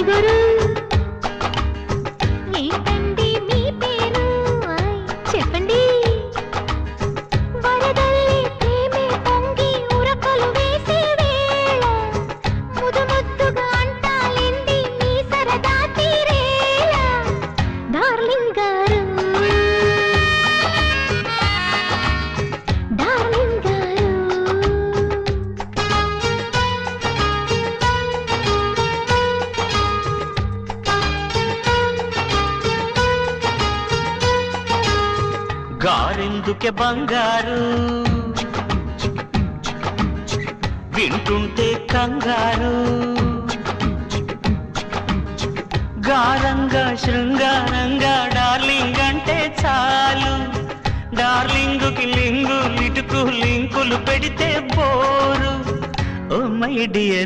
పొగరు ఏంటండి మీ పేరు చెప్పండి వరదల్లి ప్రేమే పొంగి ఉరకలు వేసే వేళ ముదు ముద్దుగా అంటాలింది మీ సరదా తీరేలా డార్లింగ్ గారు డార్లింగ్ గారు గారెందుకే బంగారు వింటుంటే కంగారు గారంగా శృంగారంగా డార్లింగ్ అంటే చాలు డార్లింగుకి లింగు లిటుకు లింకులు పెడితే బోరు ఓ మై డియర్